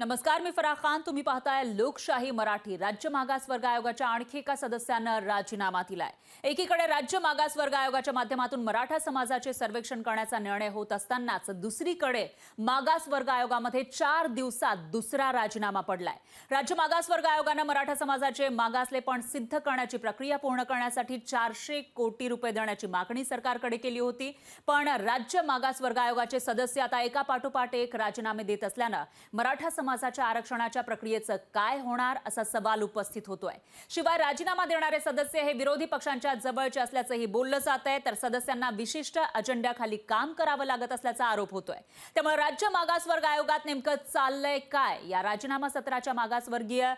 नमस्कार, मी फराह खान. तुम्ही पाहताय लोकशाही मराठी. राज्य मागासवर्ग आयोगाच्या आणखी एका सदस्यानं राजीनामा दिलाय. एकीकडे राज्य मागासवर्ग आयोगाच्या माध्यमातून मराठा समाजाचे सर्वेक्षण करण्याचा निर्णय होत असतानाच दुसरीकडे मागासवर्ग आयोगामध्ये 4 दिवसात दुसरा राजीनामा पडलाय. राज्य मागासवर्ग आयोगाने मराठा समाजाचे मागासलेपण सिद्ध करण्याची प्रक्रिया पूर्ण करण्यासाठी 400 कोटी रुपये देण्याची मागणी सरकारकडे केली होती. पण राज्य मागासवर्ग आयोगाचे सदस्य आता एकापाठोपाठ एक राजीनामे देत असल्यानं मराठा समाजाच्या आरक्षणाच्या प्रक्रियेचं काय होणार असा सवाल उपस्थित होतोय. शिवाय राजीनामा देणारे सदस्य हे विरोधी पक्षांच्या जवळचे असल्याचंही बोललं जात आहे. तर सदस्यांना विशिष्ट अजेंड्याखाली काम करावं लागत असल्याचा आरोप होतोय. त्यामुळे राज्य मागासवर्ग आयोगात नेमकं चाललंय काय? या राजीनामा सत्राच्या मागासवर्गीय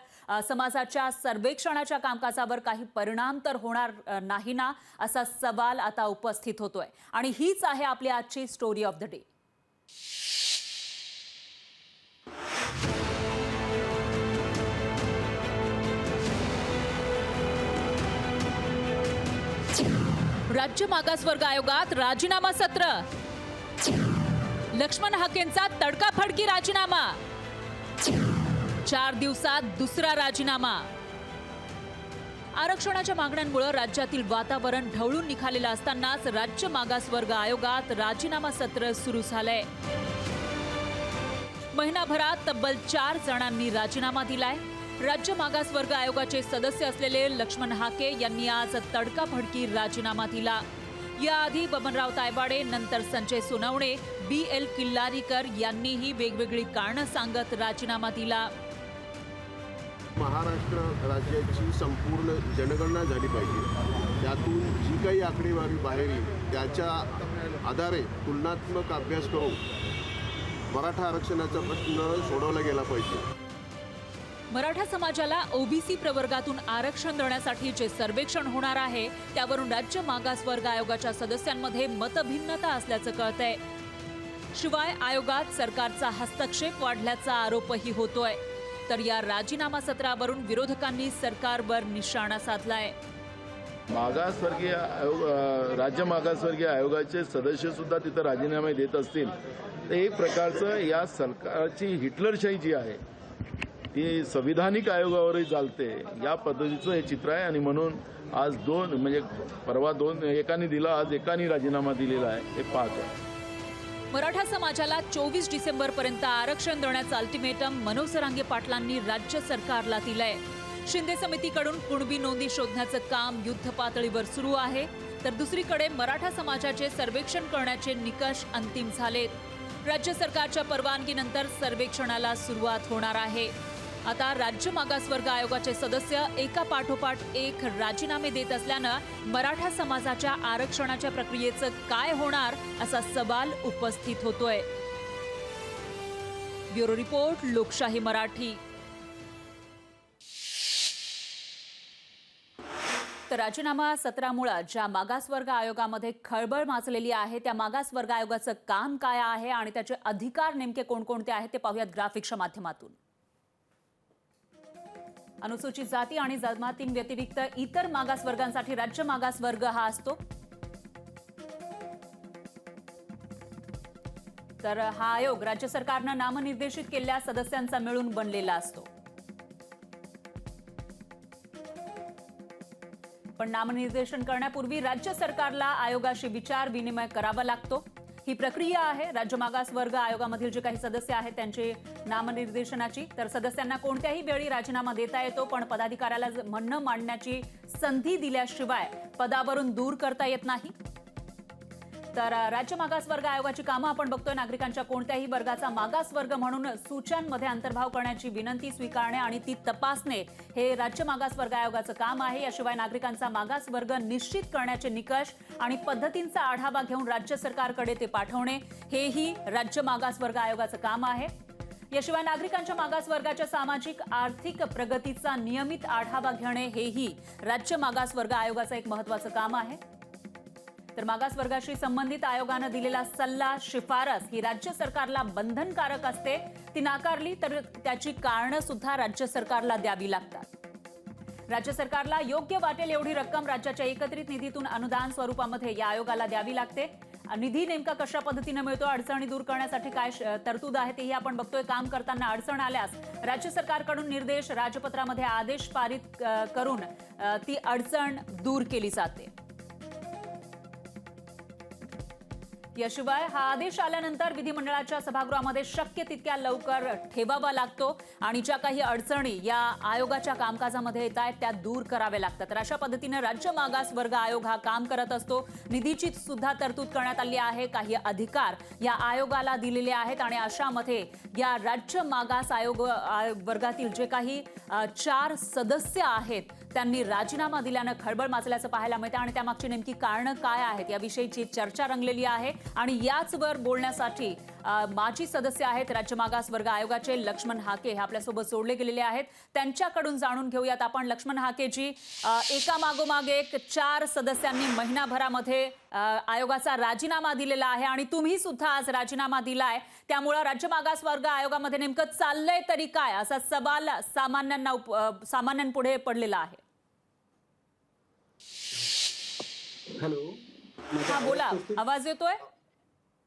समाजाच्या सर्वेक्षणाच्या कामकाजावर काही परिणाम तर होणार नाही ना, असा सवाल आता उपस्थित होतोय. आणि हीच आहे आपली आजची स्टोरी ऑफ द डे. राज्य मागासवर्ग आयोगात राजीनामा सत्र. लक्ष्मण हाकेंचा तडकाफडकी राजीनामा. 4 दिवसात दुसरा राजीनामा. आरक्षणाच्या मागण्यांमुळे राज्यातील वातावरण ढवळून निघालेलं असतानाच राज्य मागासवर्ग आयोगात राजीनामा सत्र सुरू झालंय. महिनाभरात तब्बल 4 जणांनी राजीनामा दिलाय. राज्य मागासवर्ग आयोगाचे सदस्य असलेले लक्ष्मण हाके यांनी आज तडकाफडकी राजीनामा दिला. याआधी बबनराव तायवाडे, नंतर संजय सोनवणे, BL किल्लारीकर यांनीही वेगवेगळी कारणं सांगत राजीनामा दिला. महाराष्ट्र राज्याची संपूर्ण जनगणना झाली पाहिजे. त्यातून जी काही आकडेवारी बाहेर येईल त्याच्या आधारे तुलनात्मक अभ्यास करून मराठा आरक्षणाचा प्रश्न सोडवला गेला पाहिजे. मराठा समाजाला OBC प्रवर्गातून आरक्षण देण्यासाठी जे सर्वेक्षण होणार आहे त्यावरून राज्य मागासवर्ग आयोगाच्या सदस्यांमध्ये मतभिन्नता असल्याचं कळतंय. शिवाय आयोगात सरकारचा हस्तक्षेप वाढल्याचा आरोपही होतोय. तर या राजीनामा सत्रावरून विरोधकांनी सरकारवर निशाणा साधलाय. मागासवर्गीय आयोग, राज्य मागासवर्गीय आयोगाचे सदस्य सुद्धा तिथं राजीनामे देत असतील तर एक प्रकारचं या सरकारची हिटलरशाही जी आहे ती संविधानिक आयोगावरही चालते, या पद्धतीचं हे चित्र आहे. आणि म्हणून आज परवा दोन एकाने दिला, आज एकाने राजीनामा दिलेला आहे. हे पाहतो. मराठा समाजाला 24 डिसेंबरपर्यंत आरक्षण देण्याचं अल्टिमेटम मनोज जरांगे पाटलांनी राज्य सरकारला दिलंय. शिंदे समितीकडून कुणबी नोंदी शोधण्याचं काम युद्ध पातळीवर सुरू आहे. तर दुसरीकडे मराठा समाजाचे सर्वेक्षण करण्याचे निकष अंतिम झालेत. राज्य सरकारच्या परवानगीनंतर सर्वेक्षणाला सुरुवात होणार आहे. आता राज्य मागासवर्ग आयोगाचे सदस्य एकापाठोपाठ एक राजीनामे देत असल्यानं मराठा समाजाच्या आरक्षणाच्या प्रक्रियेचं काय होणार असा सवाल उपस्थित होतोय. ब्युरो रिपोर्ट, लोकशाही मराठी. तर राजीनामा सत्रामुळे ज्या मागासवर्ग आयोगामध्ये खळबळ माजलेली आहे त्या मागासवर्ग आयोगाचं काम काय आहे आणि त्याचे अधिकार नेमके कोणकोणते आहेत ते पाहूयात ग्राफिक्सच्या माध्यमातून. अनुसूचित जाती आणि जमातींव्यतिरिक्त इतर मागासवर्गांसाठी राज्य मागासवर्ग हा असतो. तर हा आयोग राज्य सरकारनं नामनिर्देशित केलेल्या सदस्यांचा मिळून बनलेला असतो. पण नामनिर्देशन करण्यापूर्वी राज्य सरकारला आयोगाशी विचार विनिमय करावा लागतो. ही प्रक्रिया आहे राज्य मागासवर्ग आयोगामधील जे काही सदस्य आहेत त्यांचे नामनिर्देशनाची. तर सदस्यांना कोणत्याही वेळी राजीनामा देता येतो, पण पदाधिकाऱ्याला म्हणणं मांडण्याची संधी दिल्याशिवाय पदावरून दूर करता येत नाही. तर राज्य मागासवर्ग आयोगाची कामं आपण बघतोय. नागरिकांच्या कोणत्याही वर्गाचा मागासवर्ग म्हणून सूचनांमध्ये अंतर्भाव करण्याची विनंती स्वीकारणे आणि ती तपासणे हे राज्य मागासवर्ग आयोगाचं काम आहे. याशिवाय नागरिकांचा मागासवर्ग निश्चित करण्याचे निकष आणि पद्धतींचा आढावा घेऊन राज्य सरकारकडे ते पाठवणे हेही राज्य मागासवर्ग आयोगाचं काम आहे. याशिवाय नागरिकांच्या मागासवर्गाच्या सामाजिक आर्थिक प्रगतीचा नियमित आढावा घेणे हेही राज्य मागासवर्ग आयोगाचं एक महत्त्वाचं काम आहे. तर मागासवर्गाशी संबंधित आयोगानं दिलेला सल्ला, शिफारस ही राज्य सरकारला बंधनकारक असते. ती नाकारली तर त्याची कारणं सुद्धा राज्य सरकारला द्यावी लागतात. राज्य सरकारला योग्य वाटेल एवढी रक्कम राज्याच्या एकत्रित निधीतून अनुदान स्वरूपामध्ये या आयोगाला द्यावी लागते. निधी नेमका कशा पद्धतीने मिळतो, अडचणी दूर करण्यासाठी काय तरतूद आहे तेही आपण बघतोय. काम करताना अडचण आल्यास राज्य सरकारकडून निर्देश, राजपत्रामध्ये आदेश पारित करून ती अडचण दूर केली जाते. याशिवाय हा आदेश आल्यानंतर विधिमंडळाच्या सभागृहामध्ये शक्य तितक्या लवकर ठेवावा लागतो आणि ज्या काही अडचणी या आयोगाच्या कामकाजामध्ये येत आहेत त्या दूर कराव्या लागतात. तर अशा पद्धतीने राज्य मागास वर्ग आयोग हा काम करत असतो. निधीची सुद्धा तरतूद करण्यात आली आहे. काही अधिकार या आयोगाला दिलेले आहेत आणि अशामध्ये या राज्य मागास आयोग वर्गातील जे काही 4 सदस्य आहेत त्यांनी राजीनामा दिल्यानं खळबळ माजल्याचं पाहायला मिळतं आणि त्यामागची नेमकी कारणं काय आहेत याविषयीची चर्चा रंगलेली आहे. आणि याचवर बोलण्यासाठी माजी सदस्य आहेत राज्य मागास वर्ग आयोगाचे लक्ष्मण हाके हे आपल्यासोबत जोडले गेलेले आहेत. त्यांच्याकडून जाणून घेऊयात आपण. लक्ष्मण हाकेजी, एका मागोमाग एक 4 सदस्यांनी महिनाभरामध्ये आयोगाचा राजीनामा दिलेला आहे आणि तुम्ही सुद्धा आज राजीनामा दिलाय. त्यामुळे राज्य मागास वर्ग आयोगामध्ये नेमकं चाललंय तरी काय असा सवाल सामान्यांपुढे पडलेला आहे. हॅलो, हा बोला, आवाज येतोय?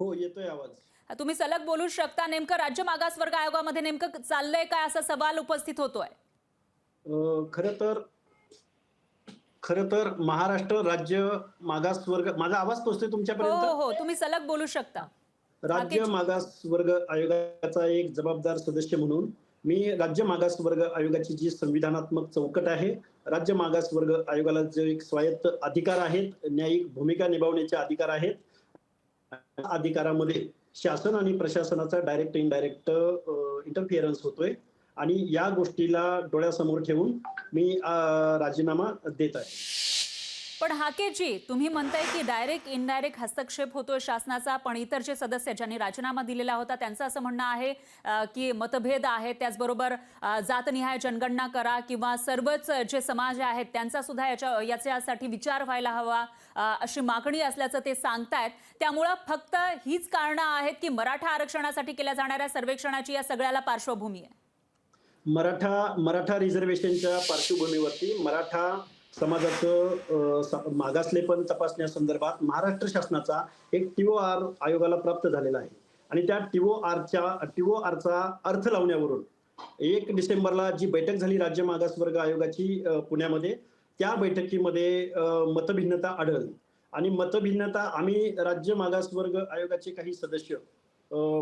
हो, येतोय आवाज. तुम्ही सलग बोलू शकता. नेमकं राज्य मागास वर्ग आयोगामध्ये नेमकं चाललंय काय असा सवाल उपस्थित होतोय. खरं तर महाराष्ट्र राज्य मागास वर्ग, माझा आवाज पोहोचतोय हो तुमच्यापर्यंत? हो, तुम्ही सलग बोलू शकता. राज्य मागास वर्ग आयोगाचा एक जबाबदार सदस्य म्हणून मी राज्य मागास वर्ग आयोगाची जी संविधानात्मक चौकट आहे, राज्य मागास वर्ग आयोगाला जे एक स्वायत्त अधिकार आहेत, न्यायिक भूमिका निभावण्याचे अधिकार आहेत, अधिकारामध्ये शासन आणि प्रशासनाचा डायरेक्ट इनडायरेक्ट इंटरफिअरन्स होतोय आणि या गोष्टीला डोळ्यासमोर ठेवून मी राजीनामा देत आहे. पण हाकेजी, तुम्ही म्हणताय की डायरेक्ट इनडायरेक्ट हस्तक्षेप होतोय शासनाचा, पण इतर जे सदस्य ज्यांनी राजीनामा दिलेला होता त्यांचं असं म्हणणं आहे की मतभेद आहे, त्याचबरोबर जातनिहाय जनगणना करा किंवा सर्वच जे समाज आहेत त्यांचा सुद्धा याच्यासाठी विचार व्हायला हवा अशी मागणी असल्याचं ते सांगतायत. त्यामुळं फक्त हीच कारणं आहेत की मराठा आरक्षणासाठी केल्या जाणाऱ्या सर्वेक्षणाची या सगळ्याला पार्श्वभूमी आहे? मराठा रिझर्वेशनच्या पार्श्वभूमीवरती मराठा समाजाचं मागासलेपण तपासण्यासंदर्भात महाराष्ट्र शासनाचा एक TOR आयोगाला प्राप्त झालेला आहे आणि त्या TORचा अर्थ लावण्यावरून 1 डिसेंबरला जी बैठक झाली राज्य मागास वर्ग आयोगाची पुण्यामध्ये, त्या बैठकीमध्ये मतभिन्नता आढळली आणि मतभिन्नता आम्ही राज्य मागास वर्ग आयोगाचे काही सदस्य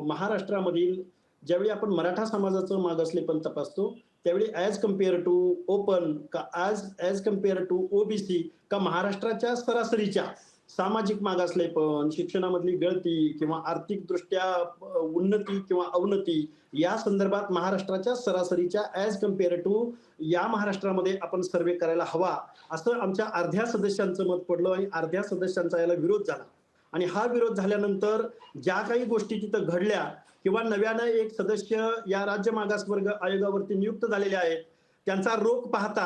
महाराष्ट्रामधील ज्यावेळी आपण मराठा समाजाचं मागासलेपण तपासतो त्यावेळी ॲज कम्पेअर टू ओपन का ॲज कम्पेअर टू OBC का महाराष्ट्राच्या सरासरीच्या सामाजिक मागासलेपण, शिक्षणामधली गळती किंवा आर्थिकदृष्ट्या उन्नती किंवा अवनती या संदर्भात महाराष्ट्राच्या सरासरीच्या ॲज कम्पेअर टू या महाराष्ट्रामध्ये आपण सर्वे करायला हवा असं आमच्या अर्ध्या सदस्यांचं मत पडलं आणि अर्ध्या सदस्यांचा याला विरोध झाला. आणि हा विरोध झाल्यानंतर ज्या काही गोष्टी तिथं घडल्या किंवा नव्यानं एक सदस्य या राज्य मागास वर्ग आयोगावरती नियुक्त झालेले आहेत त्यांचा रोख पाहता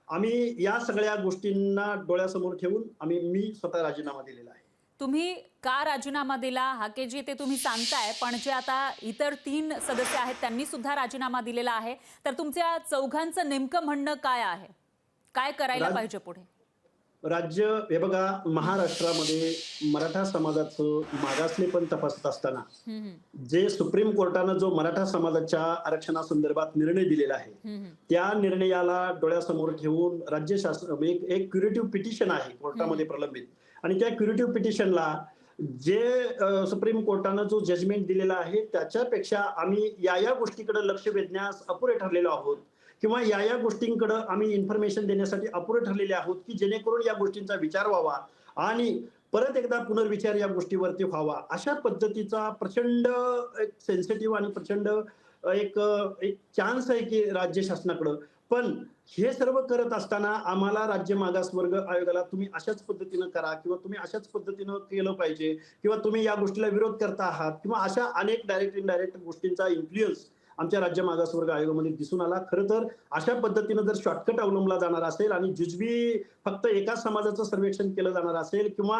आम्ही या सगळ्या गोष्टींना डोळ्यासमोर ठेवून मी स्वतः राजीनामा दिलेला आहे. तुम्ही का राजीनामा दिला हाकेजी ते तुम्ही सांगताय, पण जे आता इतर 3 सदस्य आहेत त्यांनी सुद्धा राजीनामा दिलेला आहे, तर तुमच्या चौघांचं नेमकं म्हणणं काय आहे? काय करायला पाहिजे पुढे? हे बघा, महाराष्ट्रामध्ये मराठा समाजाचं मागासलेपण तपासत असताना जे सुप्रीम कोर्टानं जो मराठा समाजाच्या आरक्षणासंदर्भात निर्णय दिलेला आहे त्या निर्णयाला डोळ्यासमोर ठेवून राज्य शासन एक क्युरेटिव्ह पिटिशन आहे कोर्टामध्ये प्रलंबित आणि त्या क्युरेटिव्ह पिटिशनला जे सुप्रीम कोर्टानं जो जजमेंट दिलेला आहे त्याच्यापेक्षा आम्ही या गोष्टीकडे लक्ष वेधण्यास अपुरे ठरलेलो आहोत किंवा या गोष्टींकडे आम्ही इन्फॉर्मेशन देण्यासाठी अपुरे ठरलेले आहोत की जेणेकरून या गोष्टींचा विचार व्हावा आणि परत एकदा पुनर्विचार या गोष्टीवरती व्हावा. अशा पद्धतीचा प्रचंड एक सेन्सिटिव्ह आणि प्रचंड एक चान्स आहे की राज्य शासनाकडं. पण हे सर्व करत असताना आम्हाला राज्य मागास वर्ग आयोगाला तुम्ही अशाच पद्धतीनं करा किंवा तुम्ही अशाच पद्धतीनं केलं पाहिजे किंवा तुम्ही या गोष्टीला विरोध करता आहात किंवा अशा अनेक डायरेक्ट इनडायरेक्ट गोष्टींचा इन्फ्लुएन्स आमच्या राज्य मागास वर्ग आयोगामध्ये दिसून आला. खरं तर अशा पद्धतीनं जर शॉर्टकट अवलंबला जाणार असेल आणि जुजबी फक्त एकाच समाजाचं सर्वेक्षण केलं जाणार असेल किंवा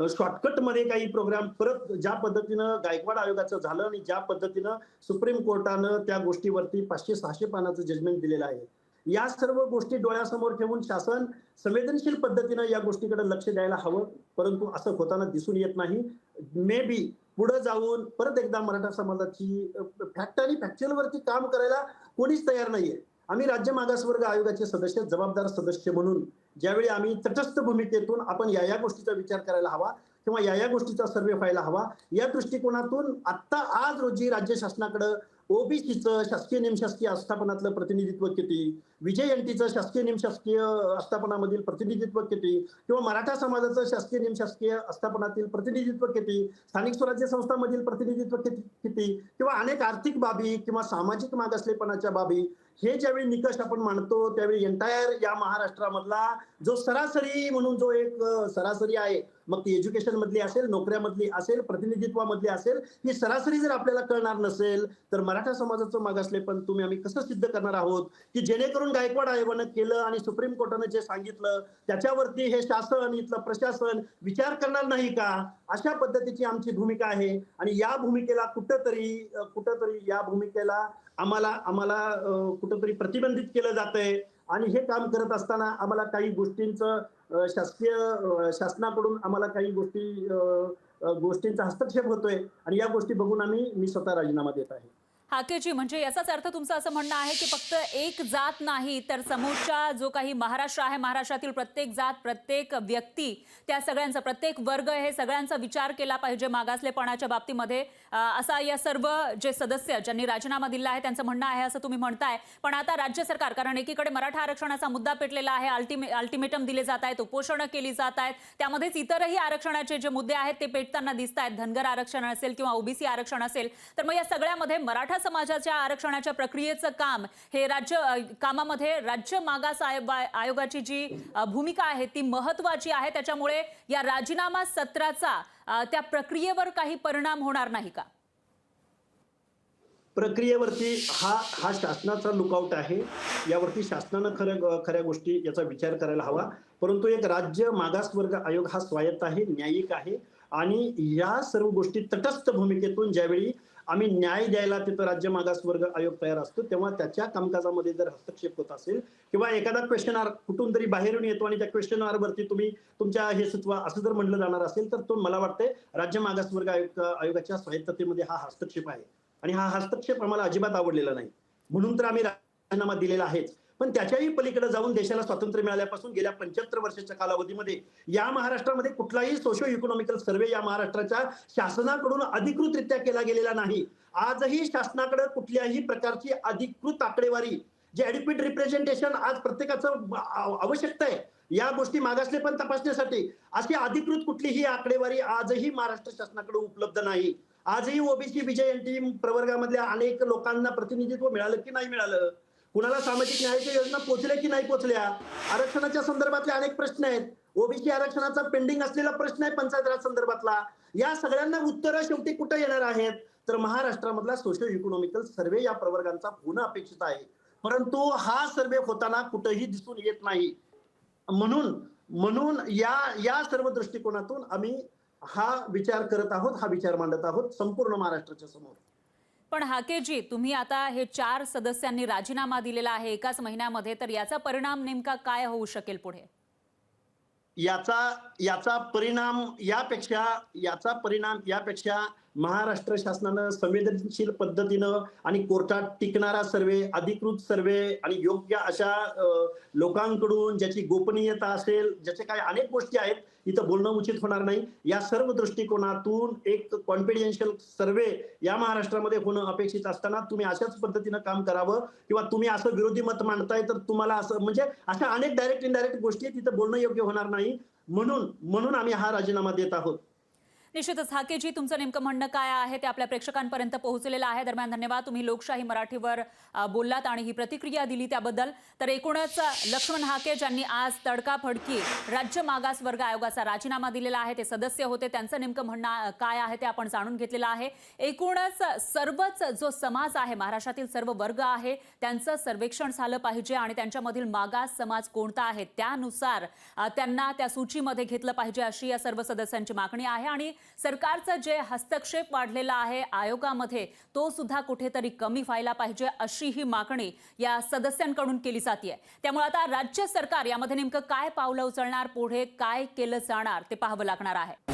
शॉर्टकटमध्ये काही प्रोग्राम परत ज्या पद्धतीनं गायकवाड आयोगाचं झालं आणि ज्या पद्धतीनं सुप्रीम कोर्टानं त्या गोष्टीवरती 500-600 पानाचं जजमेंट दिलेलं आहे या सर्व गोष्टी डोळ्यासमोर ठेवून शासन संवेदनशील पद्धतीनं या गोष्टीकडे लक्ष द्यायला हवं, परंतु असं होताना दिसून येत नाही. मे बी पुढे जाऊन परत एकदा मराठा समाजाची फॅक्ट आणि फॅक्च्युअलवरती काम करायला कोणीच तयार नाहीये. आम्ही राज्य मागासवर्ग आयोगाचे सदस्य, जबाबदार सदस्य म्हणून ज्यावेळी आम्ही तटस्थ भूमिकेतून आपण या गोष्टीचा विचार करायला हवा किंवा या गोष्टीचा सर्वे व्हायला हवा, या दृष्टिकोनातून आता आज रोजी राज्य शासनाकडे ओबीसीचं शासकीय निमशासकीय आस्थापनातलं प्रतिनिधित्व किती, विजयंतीचं शासकीय निमशासकीय आस्थापनामधील प्रतिनिधित्व किती, किंवा मराठा समाजाचं शासकीय निमशासकीय आस्थापनातील प्रतिनिधित्व किती, स्थानिक स्वराज्य संस्थांमधील प्रतिनिधित्व किती, किंवा अनेक आर्थिक बाबी किंवा सामाजिक मागासलेपणाच्या बाबी, हे ज्यावेळी निकष आपण मांडतो त्यावेळी एंटायर या महाराष्ट्रामधला जो सरासरी म्हणून जो एक सरासरी आहे, मग ती एज्युकेशन मधली असेल, नोकऱ्यामधली असेल, प्रतिनिधित्वामधली असेल, ही सरासरी जर आपल्याला कळणार नसेल तर मराठा समाजाचं मागासलेपण तुम्ही आम्ही कसं सिद्ध करणार आहोत, की जेणेकरून गायकवाड आयोगानं केलं आणि सुप्रीम कोर्टानं जे सांगितलं त्याच्यावरती हे शासन, इथलं प्रशासन विचार करणार नाही का? अशा पद्धतीची आमची भूमिका आहे आणि या भूमिकेला कुठंतरी या भूमिकेला आम्हाला कुठंतरी प्रतिबंधित केलं जातंय आणि हे काम करत असताना आम्हाला काही गोष्टींचं शासनाकडून आम्हाला काही गोष्टींचा हस्तक्षेप होतोय आणि या गोष्टी बघून मी स्वतः राजीनामा देत आहे. हाकेजी, म्हणजे याचाच अर्थ तुमचं असं म्हणणं आहे की फक्त एक जात नाही तर समोरचा जो काही महाराष्ट्र आहे, महाराष्ट्रातील प्रत्येक जात, प्रत्येक व्यक्ती, त्या सगळ्यांचा, प्रत्येक वर्ग, हे सगळ्यांचा विचार केला पाहिजे मागासलेपणाच्या बाबतीमध्ये, असा या सर्व जे सदस्य ज्यांनी राजीनामा दिला आहे त्यांचं म्हणणं आहे असं तुम्ही म्हणताय. पण आता राज्य सरकार, कारण एकीकडे मराठा आरक्षणाचा मुद्दा पेटलेला आहे, अल्टिमेटम दिले जात आहेत, उपोषणं केली जात आहेत, त्यामध्येच इतरही आरक्षणाचे जे मुद्दे आहेत ते पेटताना दिसत आहेत, धनगर आरक्षण असेल किंवा ओबीसी आरक्षण असेल, तर मग या सगळ्यामध्ये मराठा समाजाच्या आरक्षणाच्या प्रक्रियेचं काम, हे कामामध्ये राज्य मागास आयोगाची जी भूमिका आहे ती महत्वाची आहे. त्याच्यामुळे या राजीनामा सत्राचा त्या प्रक्रियेवर काही परिणाम होणार नाही का? प्रक्रियेवरती हा शासनाचा लुकआउट आहे, यावरती शासनानं खऱ्या गोष्टी याचा विचार करायला हवा. परंतु एक राज्य मागासवर्ग आयोग हा स्वायत्त आहे, न्यायिक आहे आणि या सर्व गोष्टी तटस्थ भूमिकेतून ज्यावेळी आम्ही न्याय द्यायला तिथं राज्य मागासवर्ग आयोग तयार असतो तेव्हा त्याच्या कामकाजामध्ये जर हस्तक्षेप होत असेल किंवा एखादा क्वेश्चन कुठून तरी बाहेरून येतो आणि त्या क्वेश्चन वरती तुम्ही तुमच्या हे सुचवा असं जर म्हणलं जाणार असेल तर तो मला वाटतंय राज्य मागासवर्ग आयोगाच्या स्वायत्ततेमध्ये हा हस्तक्षेप आहे आणि हा हस्तक्षेप आम्हाला अजिबात आवडलेला नाही, म्हणून तर आम्ही राजीनामा दिलेला आहेच. पण त्याच्याही पलीकडे जाऊन देशाला स्वातंत्र्य मिळाल्यापासून गेल्या 75 वर्षाच्या कालावधीमध्ये या महाराष्ट्रामध्ये कुठलाही सोशो इकॉनॉमिकल सर्वे या महाराष्ट्राच्या शासनाकडून अधिकृतरित्या केला गेलेला नाही. आजही शासनाकडे कुठल्याही प्रकारची अधिकृत आकडेवारी, जे ॲडिक्वेट रिप्रेझेंटेशन आज प्रत्येकाचं आवश्यकता आहे या गोष्टी मागासलेपण तपासण्यासाठी, अशी अधिकृत कुठलीही आकडेवारी आजही महाराष्ट्र शासनाकडे उपलब्ध नाही. आजही ओबीसी विजयंती प्रवर्गामधल्या अनेक लोकांना प्रतिनिधित्व मिळालं की नाही मिळालं, कुणाला सामाजिक न्यायाच्या योजना पोहोचल्या की नाही पोहोचल्या, आरक्षणाच्या संदर्भातले अनेक प्रश्न आहेत, ओबीसी आरक्षणाचा पेंडिंग असलेला प्रश्न आहे पंचायत राज संदर्भातला, या सगळ्यांना उत्तरं शेवटी कुठे येणार आहेत तर महाराष्ट्रामधला सोशो इकॉनॉमिकल सर्वे या प्रवर्गांचा होणं अपेक्षित आहे. परंतु हा सर्वे होताना कुठेही दिसून येत नाही. म्हणून या सर्व दृष्टिकोनातून आम्ही हा विचार करत आहोत, हा विचार मांडत आहोत संपूर्ण महाराष्ट्राच्या समोर. पण हाकेजी, तुम्ही आता हे 4 सदस्यांनी राजीनामा दिलेला आहे एकाच महिन्यामध्ये, तर याचा परिणाम नेमका काय होऊ शकेल पुढे? याचा परिणाम यापेक्षा महाराष्ट्र शासनानं संवेदनशील पद्धतीनं आणि कोर्टात टिकणारा सर्वे, अधिकृत सर्वे आणि योग्य अशा लोकांकडून ज्याची गोपनीयता असेल, ज्याचे काही अनेक गोष्टी आहेत, इथं बोलणं उचित होणार नाही, या सर्व दृष्टिकोनातून एक कॉन्फिडेन्शियल सर्वे या महाराष्ट्रामध्ये होणं अपेक्षित असताना तुम्ही अशाच पद्धतीनं काम करावं किंवा तुम्ही असं विरोधी मत मांडताय तर तुम्हाला असं म्हणजे अशा अनेक डायरेक्ट इनडायरेक्ट गोष्टी आहेत, तिथं बोलणं योग्य होणार नाही. म्हणून आम्ही हा राजीनामा देत आहोत. निश्चितच हाकेजी, तुमचं नेमकं म्हणणं काय आहे ते आपल्या प्रेक्षकांपर्यंत पोहोचलेलं आहे. दरम्यान धन्यवाद, तुम्ही लोकशाही मराठीवर बोललात आणि ही प्रतिक्रिया दिली त्याबद्दल. तर एकूणच लक्ष्मण हाके ज्यांनी आज तडकाफडकी राज्य मागासवर्ग आयोगाचा राजीनामा दिलेला आहे, ते सदस्य होते, त्यांचं नेमकं म्हणणं काय आहे ते आपण जाणून घेतलेलं आहे. एकूणच सर्वच जो समाज आहे, महाराष्ट्रातील सर्व वर्ग आहे, त्यांचं सर्वेक्षण झालं पाहिजे आणि त्यांच्यामधील मागास समाज कोणता आहे त्यानुसार त्यांना त्या सूचीमध्ये घेतलं पाहिजे, अशी या सर्व सदस्यांची मागणी आहे. आणि सरकारचं जे हस्तक्षेप वाढलेला आहे आयोगामध्ये तो सुद्धा कुठेतरी कमी व्हायला पाहिजे अशी ही मागणी या सदस्यांकडून केली जाते. त्यामुळे आता राज्य सरकार यामध्ये नेमकं काय पावलं उचलणार, पुढे काय केलं जाणार ते पाहावं लागणार आहे.